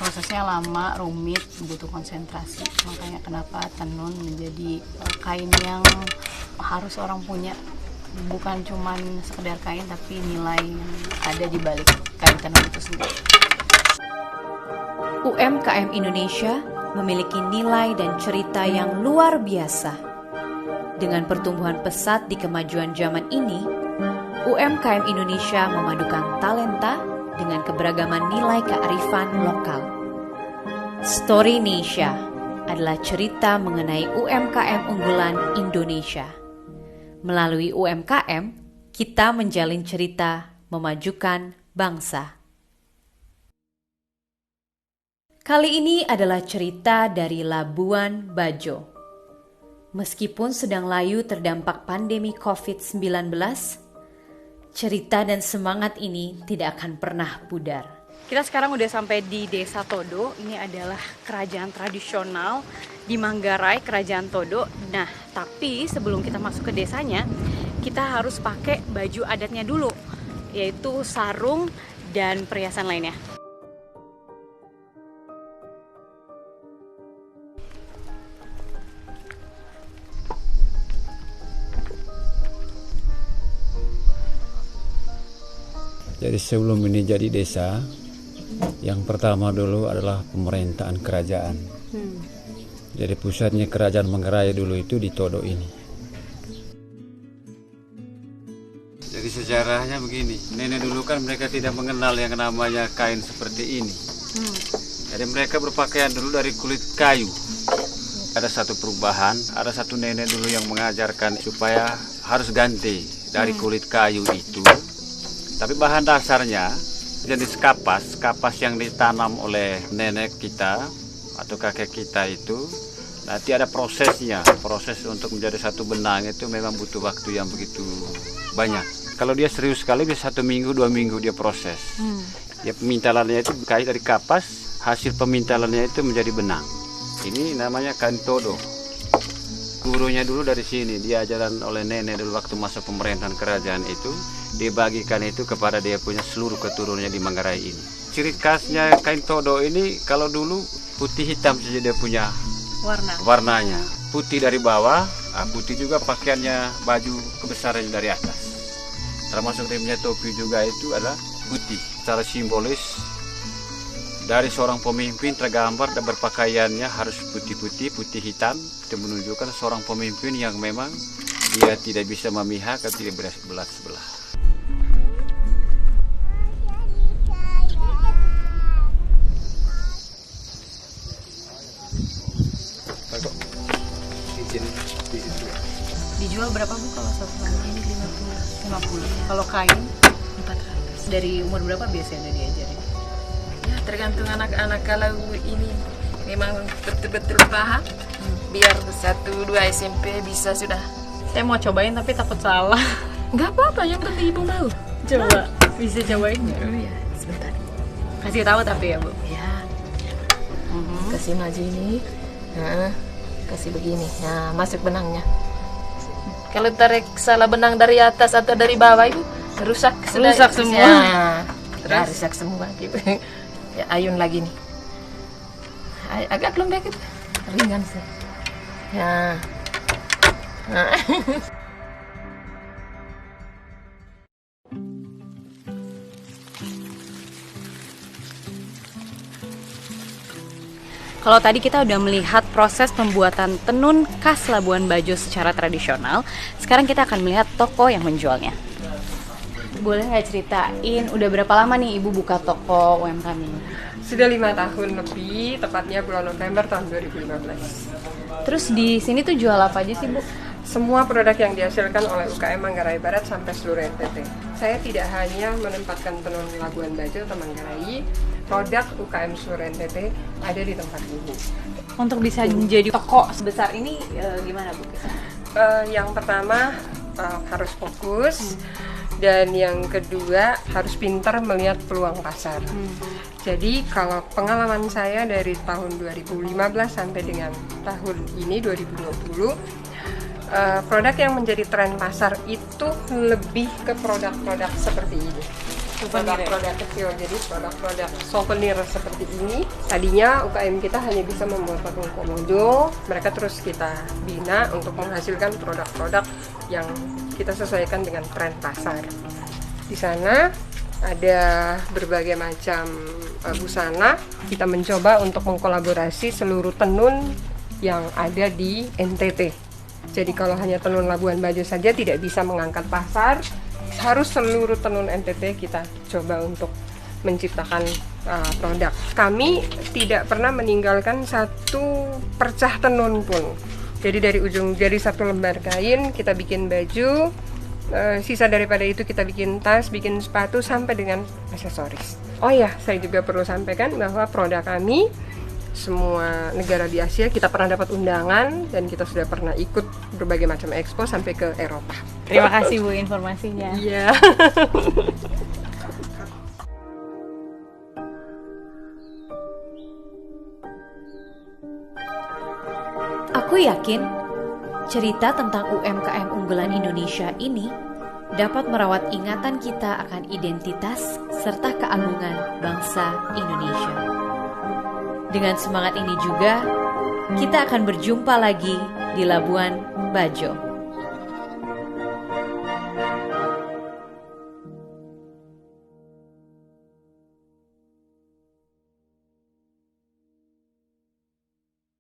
prosesnya lama, rumit, butuh konsentrasi. Makanya kenapa tenun menjadi kain yang harus orang punya, bukan cuman sekedar kain tapi nilai yang ada di balik kain tenun itu sendiri. UMKM Indonesia memiliki nilai dan cerita yang luar biasa. Dengan pertumbuhan pesat di kemajuan zaman ini, UMKM Indonesia memadukan talenta dengan keberagaman nilai kearifan lokal. Story Indonesia adalah cerita mengenai UMKM unggulan Indonesia. Melalui UMKM, kita menjalin cerita memajukan bangsa. Kali ini adalah cerita dari Labuan Bajo. Meskipun sedang layu terdampak pandemi COVID-19, cerita dan semangat ini tidak akan pernah pudar. Kita sekarang udah sampai di Desa Todo. Ini adalah kerajaan tradisional di Manggarai, Kerajaan Todo. Nah, tapi sebelum kita masuk ke desanya, kita harus pakai baju adatnya dulu, yaitu sarung dan perhiasan lainnya. Jadi sebelum ini jadi desa, yang pertama dulu adalah pemerintahan kerajaan. Jadi pusatnya kerajaan Manggarai dulu itu di Todo ini. Jadi sejarahnya begini, nenek dulu kan mereka tidak mengenal yang namanya kain seperti ini. Jadi mereka berpakaian dulu dari kulit kayu. Ada satu perubahan, ada satu nenek dulu yang mengajarkan supaya harus ganti dari kulit kayu itu. Tapi bahan dasarnya jenis kapas yang ditanam oleh nenek kita atau kakek kita itu nanti ada prosesnya. Proses untuk menjadi satu benang itu memang butuh waktu yang begitu banyak. Kalau dia serius sekali bisa 1 minggu, 2 minggu dia proses. Ya, pemintalannya itu kain dari kapas, hasil pemintalannya itu menjadi benang. Ini namanya kain todo. Gurunya dulu dari sini, diajaran oleh nenek dulu waktu masa pemerintahan kerajaan itu, dibagikan itu kepada dia punya seluruh keturunannya di Manggarai ini. Ciri khasnya kain todo ini kalau dulu putih hitam saja dia punya warnanya. Putih dari bawah, putih juga pakaiannya, baju kebesarannya dari atas. Termasuk dia punya topi juga itu adalah putih. Secara simbolis dari seorang pemimpin tergambar dan berpakaiannya harus putih-putih, putih hitam. Itu menunjukkan seorang pemimpin yang memang dia tidak bisa memihak atau tidak berbelah sebelah. Dijual berapa Bu kalau satu sarung ini? 50. Kalau kain 400. Dari umur berapa biasanya udah diajarin? Ya, tergantung anak-anak. Kalau ini memang betul-betul paham, biar 1-2 SMP bisa sudah. Saya mau cobain tapi takut salah. Nggak apa-apa, yang penting ibu mau. Coba, bisa cobain nggak? Ya, sebentar. Kasih tahu tapi ya Bu. Ya, kasih maju ini. Nah, kasih begini. Nah, masuk benangnya. Kalau tarik salah benang dari atas atau dari bawah itu rusak semua. Ya, rusak semua gitu. Ya, ayun lagi nih. Agak lembek gitu. Ringan sih. Ya. Nah. Kalau tadi kita udah melihat proses pembuatan tenun khas Labuan Bajo secara tradisional, sekarang kita akan melihat toko yang menjualnya. Boleh nggak ceritain, udah berapa lama nih Ibu buka toko UMKM ini? Sudah 5 tahun lebih, tepatnya bulan November tahun 2015. Terus di sini tuh jual apa aja sih Bu? Semua produk yang dihasilkan oleh UKM Manggarai Barat sampai seluruh NTT. Saya tidak hanya menempatkan tenun Labuan Bajo atau Manggarai, produk UKM seluruh NTT ada di tempat ini. Untuk bisa menjadi toko sebesar ini gimana Bu? Yang pertama harus fokus, dan yang kedua harus pintar melihat peluang pasar. Jadi kalau pengalaman saya dari tahun 2015 sampai dengan tahun ini 2020, produk yang menjadi tren pasar itu lebih ke produk-produk seperti ini. produk-produk kecil, jadi produk-produk souvenir seperti ini. Tadinya UKM kita hanya bisa membuat patung komodo, mereka terus kita bina untuk menghasilkan produk-produk yang kita sesuaikan dengan tren pasar. Di sana ada berbagai macam busana. Kita mencoba untuk mengkolaborasi seluruh tenun yang ada di NTT. Jadi kalau hanya tenun Labuan Bajo saja tidak bisa mengangkat pasar, harus seluruh tenun NTT kita coba untuk menciptakan produk. Kami tidak pernah meninggalkan satu percah tenun pun. Jadi dari satu lembar kain kita bikin baju, sisa daripada itu kita bikin tas, bikin sepatu sampai dengan aksesoris. Oh ya, saya juga perlu sampaikan bahwa produk kami semua negara di Asia kita pernah dapat undangan dan kita sudah pernah ikut berbagai macam expo sampai ke Eropa. Terima kasih Bu informasinya. Iya. Aku yakin cerita tentang UMKM unggulan Indonesia ini dapat merawat ingatan kita akan identitas serta keagungan bangsa Indonesia. Dengan semangat ini juga, kita akan berjumpa lagi di Labuan Bajo.